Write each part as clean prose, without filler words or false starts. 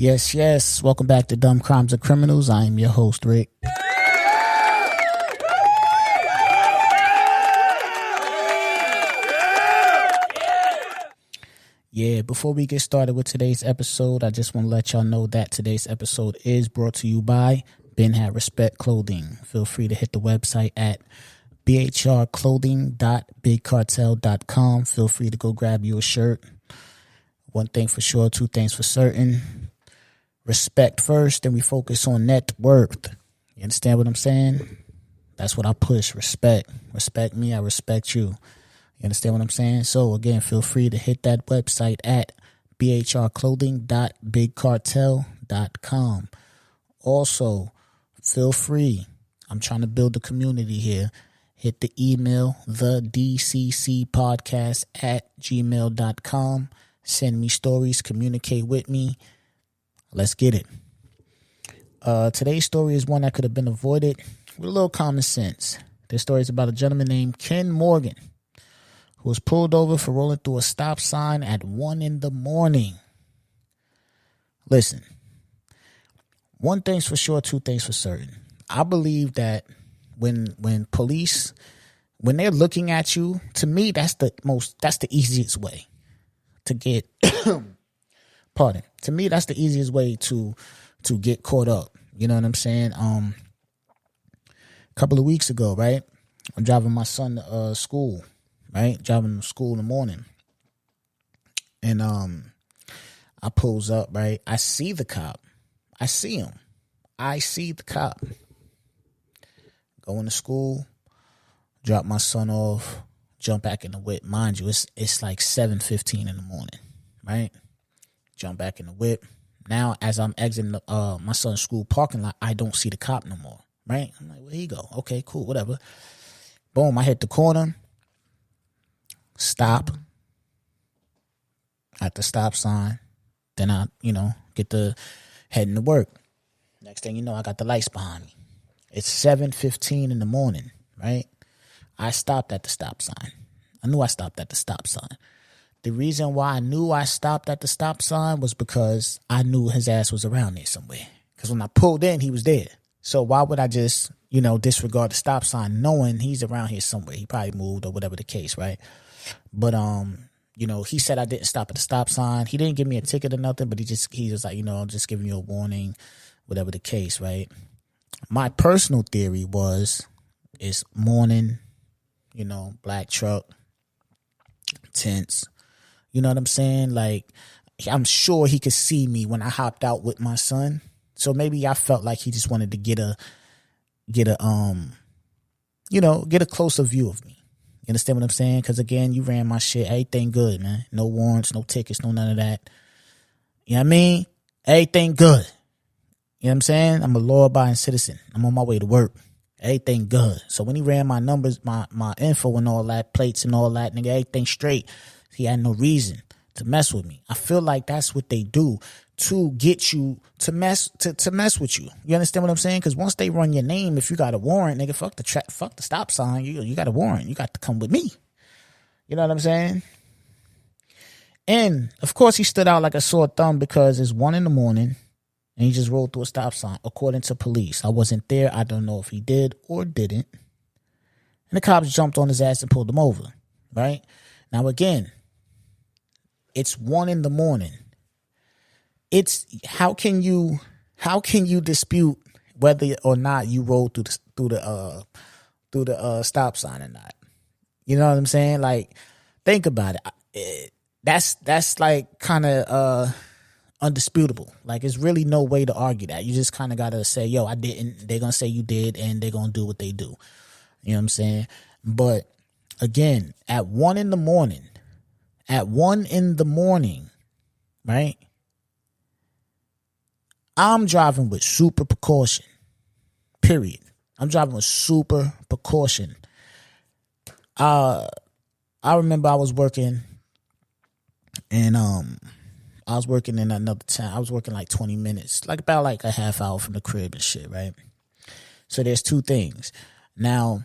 Yes. Welcome back to Dumb Crimes and Criminals. I am your host, Rick. Yeah, before we get started with today's episode, I just want to let y'all know that today's episode is brought to you by Ben Had Respect Clothing. Feel free to hit the website at bhrclothing.bigcartel.com. Feel free to go grab you a shirt. One thing for sure, two things for certain. Respect first, then we focus on net worth. You understand what I'm saying? That's what I push. Respect. Respect me, I respect you. You understand what I'm saying? So, again, feel free to hit that website at bhrclothing.bigcartel.com. Also, feel free. I'm trying to build a community here. Hit the email, thedccpodcast at gmail.com. Send me stories. Communicate with me. Let's get it. Today's story is one that could have been avoided with a little common sense. This story is about a gentleman named Ken Morgan, who was pulled over for rolling through a stop sign at 1 a.m. Listen, one thing's for sure, two things for certain. I believe that when police, when they're looking at you, to me, that's the easiest way to get, to me, that's the easiest way to get caught up. You know what I'm saying? A couple of weeks ago, right? I'm driving my son to school. Right, driving him to school in the morning, and I pulls up. Right, I see the cop. I see him. I see the cop. Going to school, drop my son off, jump back in the whip. Mind you, it's like 7:15 in the morning. Right, jump back in the whip. Now, as I'm exiting my son's school parking lot, I don't see the cop no more. Right, I'm like, where he go? Okay, cool, whatever. Boom, I hit the corner. Stop at the stop sign. Then I, get to heading to work. Next thing you know, I got the lights behind me. It's 7:15 in the morning, right? I stopped at the stop sign. I knew I stopped at the stop sign. The reason why I knew I stopped at the stop sign was because I knew his ass was around there somewhere. Because when I pulled in, he was there. So why would I just, disregard the stop sign knowing he's around here somewhere? He probably moved or whatever the case, right? But, he said I didn't stop at the stop sign. He didn't give me a ticket or nothing, but he was like, I'm just giving you a warning, whatever the case, right? My personal theory it's morning, black truck, tents. You know what I'm saying? Like, I'm sure he could see me when I hopped out with my son. So maybe I felt like he just wanted to get a closer view of me. You understand what I'm saying? Because, again, you ran my shit. Everything good, man. No warrants, no tickets, no none of that. You know what I mean? Everything good. You know what I'm saying? I'm a law-abiding citizen. I'm on my way to work. Everything good. So when he ran my numbers, my info and all that, plates and all that, nigga, everything straight, he had no reason to mess with me. I feel like that's what they do to get you to mess with you. You understand what I'm saying? Because once they run your name, if you got a warrant, nigga, fuck the stop sign. You got a warrant. You got to come with me. You know what I'm saying? And of course, he stood out like a sore thumb because it's 1 a.m. and he just rolled through a stop sign. According to police, I wasn't there. I don't know if he did or didn't. And the cops jumped on his ass and pulled him over. Right now, again, it's 1 a.m. It's how can you dispute whether or not you rolled through the stop sign or not? You know what I'm saying? Like, think about it. That's like kind of undisputable. Like, it's really no way to argue that. You just kind of gotta say, yo, I didn't. They're gonna say you did, and they're gonna do what they do. You know what I'm saying? But again, at 1 a.m, right? I'm driving with super precaution. Period. I'm driving with super precaution. I remember I was working and I was working in another town. I was working like 20 minutes, about a half hour from the crib and shit, right? So there's two things. Now,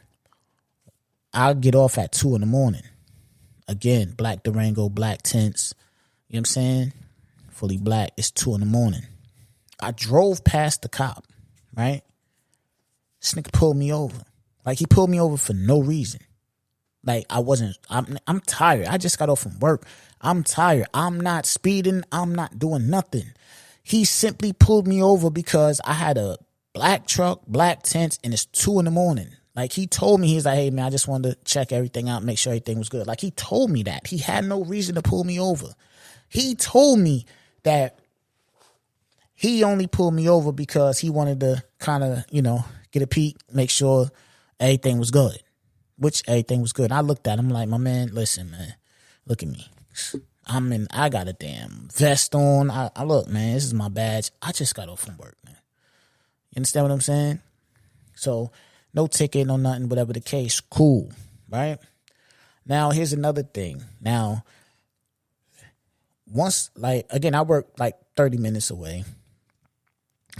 I'll get off at 2 a.m. Again, black Durango, black tents. You know what I'm saying? Fully black. It's 2 a.m. I drove past the cop, right? This nigga pulled me over. Like, he pulled me over for no reason. Like, I'm tired. I just got off from work. I'm tired. I'm not speeding. I'm not doing nothing. He simply pulled me over because I had a black truck, black tents, and it's 2 a.m. Like, he told me, he's like, hey man, I just wanted to check everything out, make sure everything was good. Like, he told me that. He had no reason to pull me over. He told me that he only pulled me over because he wanted to kind of, get a peek, make sure everything was good, which everything was good. I looked at him like, my man, listen, man, look at me. I got a damn vest on. I look, man, this is my badge. I just got off from work, man. You understand what I'm saying? So no ticket, no nothing, whatever the case. Cool, right? Now, here's another thing. Now, once, again, I work 30 minutes away.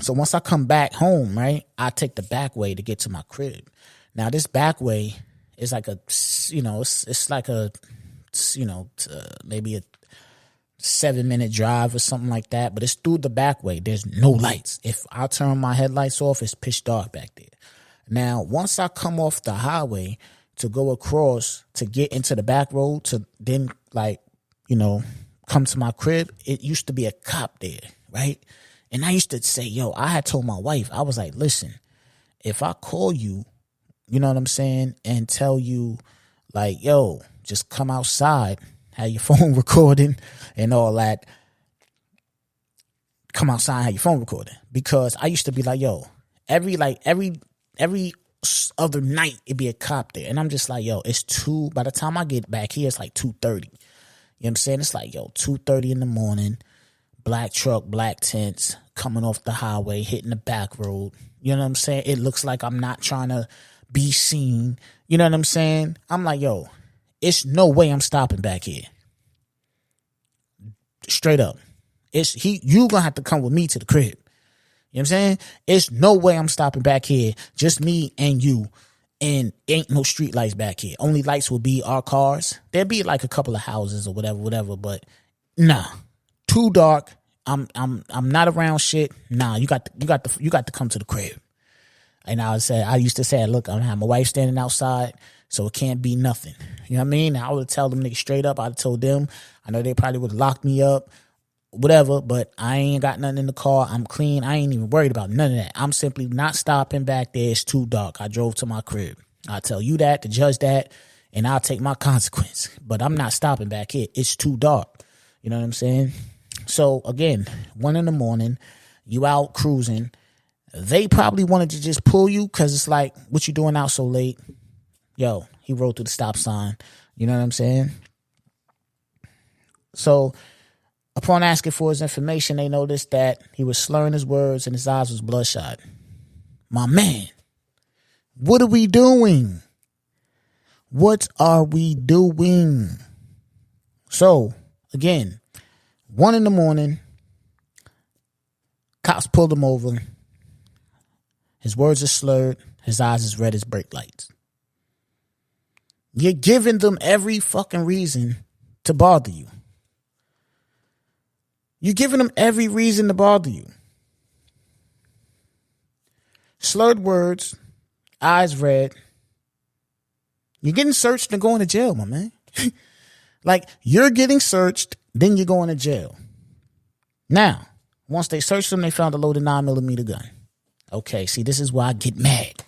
So once I come back home, right, I take the back way to get to my crib. Now, this back way is like it's like maybe a 7-minute drive or something like that, but it's through the back way. There's no lights. If I turn my headlights off, it's pitch dark back there. Now, once I come off the highway to go across to get into the back road to then come to my crib, it used to be a cop there, right? And I used to say, I had told my wife, I was like, listen, if I call you, you know what I'm saying, and tell you just come outside, have your phone recording and all that, come outside, have your phone recording. Because I used to be like, every other night it'd be a cop there. And I'm just like, it's 2, by the time I get back here, it's like 2:30. You know what I'm saying? It's like, 2:30 in the morning, black truck, black tents, coming off the highway, hitting the back road. You know what I'm saying? It looks like I'm not trying to be seen. You know what I'm saying? I'm like, it's no way I'm stopping back here. Straight up. You gonna have to come with me to the crib. You know what I'm saying? It's no way I'm stopping back here. Just me and you. And ain't no street lights back here. Only lights will be our cars. There'll be like a couple of houses or whatever, but nah. Too dark. I'm not around shit. Nah, you got to come to the crib. And I used to say, look, I'm gonna have my wife standing outside, so it can't be nothing. You know what I mean? I would tell them niggas straight up. I'd have told them. I know they probably would have locked me up, whatever, but I ain't got nothing in the car. I'm clean. I ain't even worried about none of that. I'm simply not stopping back there. It's too dark. I drove to my crib. I'll tell you that, the judge that, and I'll take my consequence. But I'm not stopping back here. It's too dark. You know what I'm saying? So, again, 1 a.m, you out cruising. They probably wanted to just pull you because it's like, what you doing out so late? He rode through the stop sign. You know what I'm saying? So, upon asking for his information, they noticed that he was slurring his words and his eyes was bloodshot. My man, what are we doing? What are we doing? So, again, 1 a.m, cops pulled him over. His words are slurred. His eyes is red as brake lights. You're giving them every fucking reason to bother you. You're giving them every reason to bother you. Slurred words, eyes red. You're getting searched and going to jail, my man. Like, you're getting searched, then you're going to jail. Now, once they searched him, they found a loaded 9mm gun. Okay, see, this is where I get mad.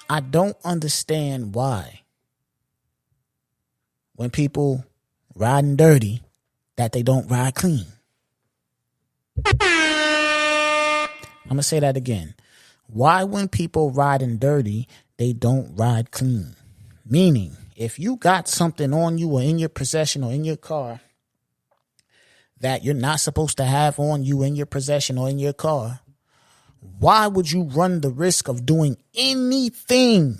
I don't understand why, when people riding dirty, that they don't ride clean. I'm going to say that again. Why, when people riding dirty, they don't ride clean? Meaning, if you got something on you or in your possession or in your car that you're not supposed to have on you in your possession or in your car, why would you run the risk of doing anything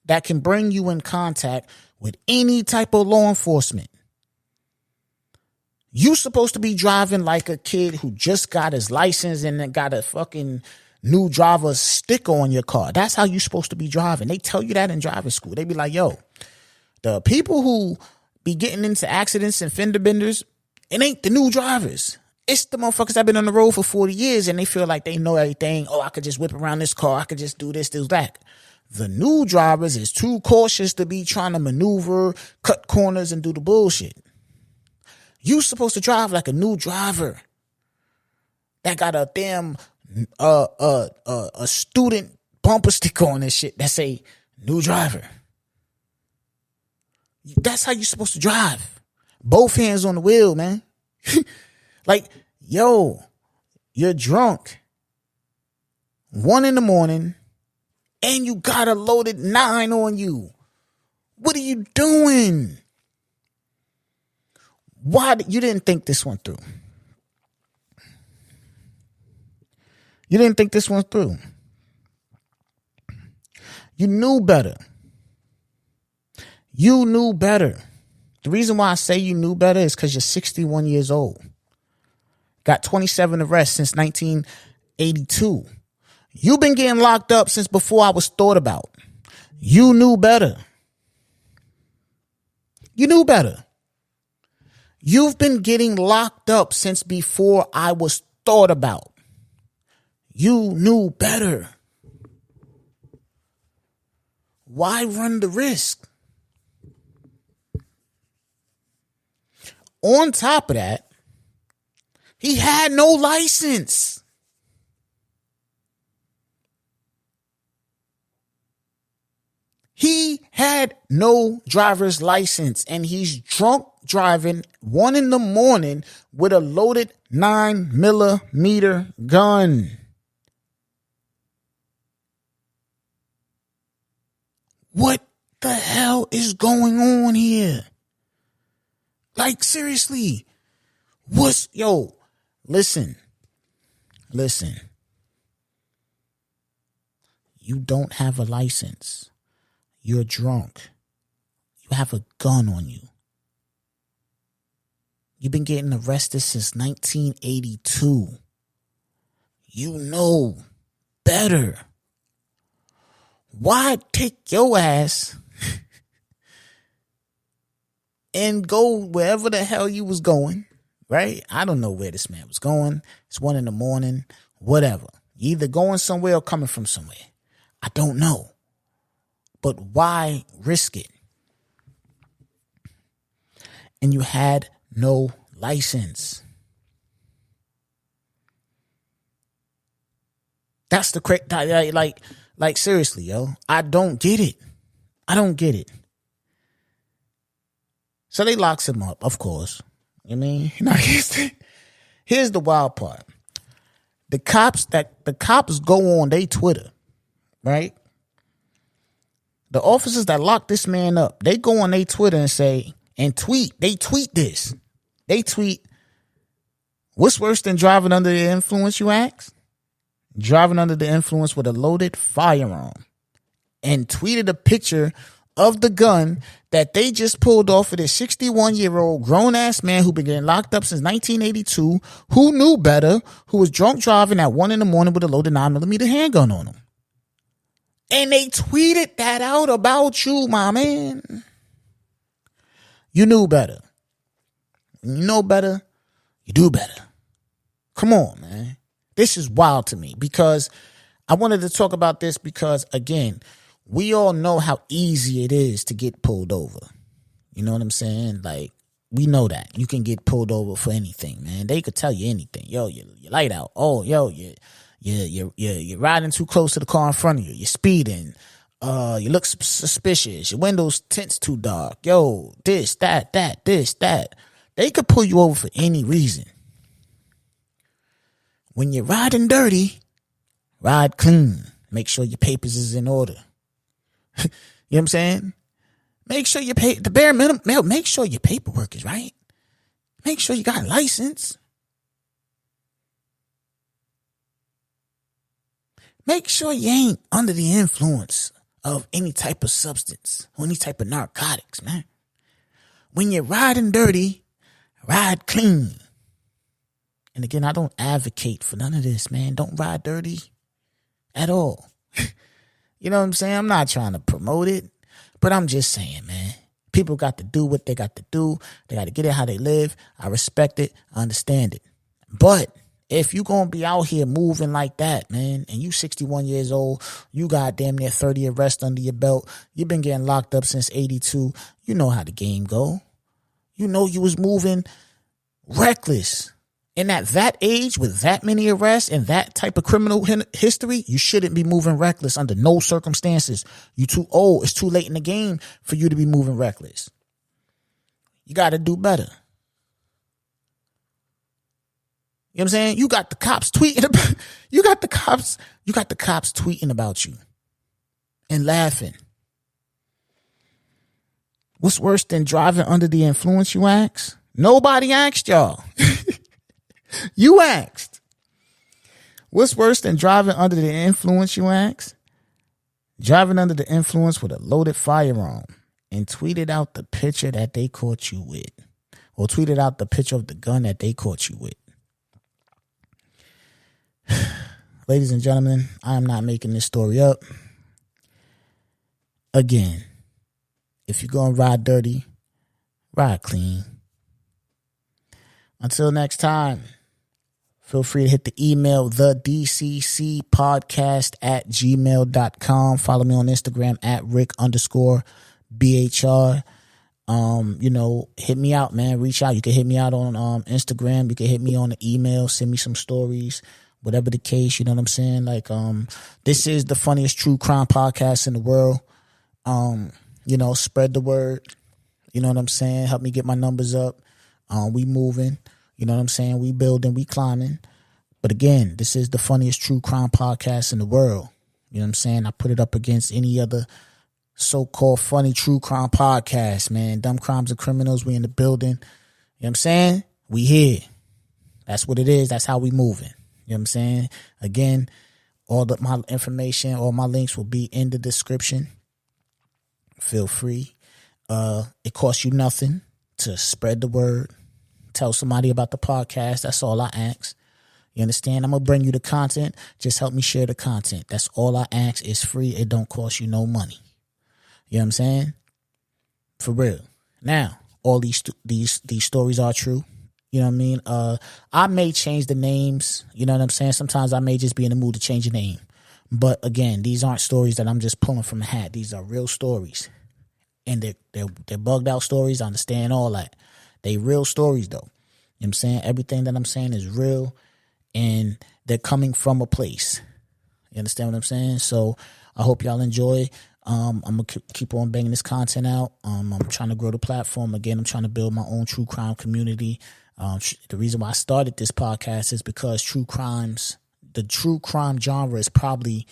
that can bring you in contact with any type of law enforcement? You supposed to be driving like a kid who just got his license and then got a fucking new driver's sticker on your car. That's how you supposed to be driving. They tell you that in driving school. They be like, the people who be getting into accidents and fender benders, it ain't the new drivers. It's the motherfuckers that been on the road for 40 years and they feel like they know everything. Oh, I could just whip around this car. I could just do this, do that. The new drivers is too cautious to be trying to maneuver, cut corners, and do the bullshit. You supposed to drive like a new driver that got a damn a student bumper sticker on this shit that say new driver. That's how you supposed to drive. Both hands on the wheel, man. Like, yo, you're drunk. 1 a.m. and you got a loaded 9 on you. What are you doing? Why you didn't think this one through? You didn't think this one through. You knew better. You knew better. The reason why I say you knew better is because you're 61 years old. Got 27 arrests since 1982. You've been getting locked up since before I was thought about. You knew better. You knew better. You've been getting locked up since before I was thought about. You knew better. Why run the risk? On top of that, he had no license. He had no driver's license and he's drunk driving 1 a.m. with a loaded 9mm gun. What the hell is going on here? Like, seriously, listen. You don't have a license. You're drunk. You have a gun on you. You've been getting arrested since 1982. You know better. Why take your ass and go wherever the hell you was going, right? I don't know where this man was going. It's 1 a.m, whatever. You either going somewhere or coming from somewhere. I don't know. But why risk it? And you had no license. That's the like seriously, yo. I don't get it. So they locks him up, of course. I mean, here's the wild part. The cops go on their Twitter, right? The officers that locked this man up, they go on their Twitter and tweet this. They tweet, what's worse than driving under the influence, you ask? Driving under the influence with a loaded firearm. And tweeted a picture of the gun that they just pulled off of this 61-year-old grown-ass man who been getting locked up since 1982, who knew better, who was drunk driving at 1 a.m. with a loaded 9mm handgun on him. And they tweeted that out about you, my man. You knew better. You know better, you do better. Come on, man. This is wild to me because I wanted to talk about this because, again, we all know how easy it is to get pulled over. You know what I'm saying? Like, we know that. You can get pulled over for anything, man. They could tell you anything. Yo, your light out. Oh, yo, you're riding too close to the car in front of you. You're speeding. You look suspicious. Your windows tints too dark. Yo, this, that. They could pull you over for any reason. When you're riding dirty, ride clean. Make sure your papers is in order. You know what I'm saying? Make sure the bare minimum, make sure your paperwork is right. Make sure you got a license. Make sure you ain't under the influence of any type of substance or any type of narcotics, man. When you're riding dirty, ride clean. And again, I don't advocate for none of this, man. Don't ride dirty at all. You know what I'm saying? I'm not trying to promote it, but I'm just saying, man. People got to do what they got to do. They got to get it how they live. I respect it. I understand it. But if you going to be out here moving like that, man, and you 61 years old, you got damn near 30 arrests under your belt, you've been getting locked up since 82, you know how the game go. You know you was moving reckless. And at that age, with that many arrests and that type of criminal history, you shouldn't be moving reckless under no circumstances. You too old. It's too late in the game for you to be moving reckless. You got to do better. You know what I'm saying? You got the cops tweeting about you got the cops tweeting about you and laughing. What's worse than driving under the influence, you ask? Nobody asked y'all. You asked. What's worse than driving under the influence, you ask? Driving under the influence with a loaded firearm and tweeted out the picture that they caught you with. Or tweeted out the picture of the gun that they caught you with. Ladies and gentlemen, I am not making this story up. Again, if you're going to ride dirty, ride clean. Until next time, feel free to hit the email, thedccpodcast@gmail.com. Follow me on Instagram @Rick_BHR. Hit me out, man. Reach out. You can hit me out on Instagram. You can hit me on the email. Send me some stories. Whatever the case, you know what I'm saying? Like, this is the funniest true crime podcast in the world. Spread the word. You know what I'm saying? Help me get my numbers up. We moving. You know what I'm saying? We building, we climbing. But again, this is the funniest true crime podcast in the world. You know what I'm saying? I put it up against any other so-called funny true crime podcast, man. Dumb Crimes and Criminals, we in the building. You know what I'm saying? We here. That's what it is. That's how we moving. You know what I'm saying? Again, my information, all my links will be in the description. Feel free. It costs you nothing to spread the word. Tell somebody about the podcast. That's all I ask. You understand? I'm going to bring you the content. Just help me share the content. That's all I ask. It's free. It don't cost you no money. You know what I'm saying? For real. Now, all these stories are true. You know what I mean? I may change the names. You know what I'm saying? Sometimes I may just be in the mood to change a name. But again, these aren't stories that I'm just pulling from a hat. These are real stories. And they're bugged out stories. I understand all that. They real stories, though. You know what I'm saying? Everything that I'm saying is real. And they're coming from a place. You understand what I'm saying? So I hope y'all enjoy. I'm going to keep on banging this content out. I'm trying to grow the platform. Again, I'm trying to build my own true crime community. The reason why I started this podcast is because the true crime genre is probably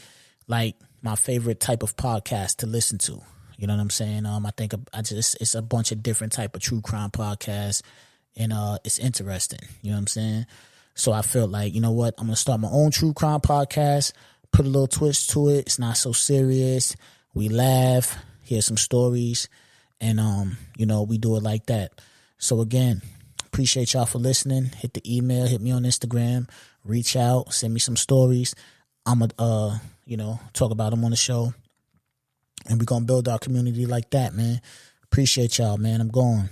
like my favorite type of podcast to listen to. You know what I'm saying? I think it's a bunch of different type of true crime podcasts, and it's interesting. You know what I'm saying? So I felt like, you know what? I'm going to start my own true crime podcast, put a little twist to it. It's not so serious. We laugh, hear some stories, and we do it like that. So again, appreciate y'all for listening. Hit the email, hit me on Instagram, reach out, send me some stories. I'm gonna talk about them on the show. And we're gonna build our community like that, man. Appreciate y'all, man. I'm going.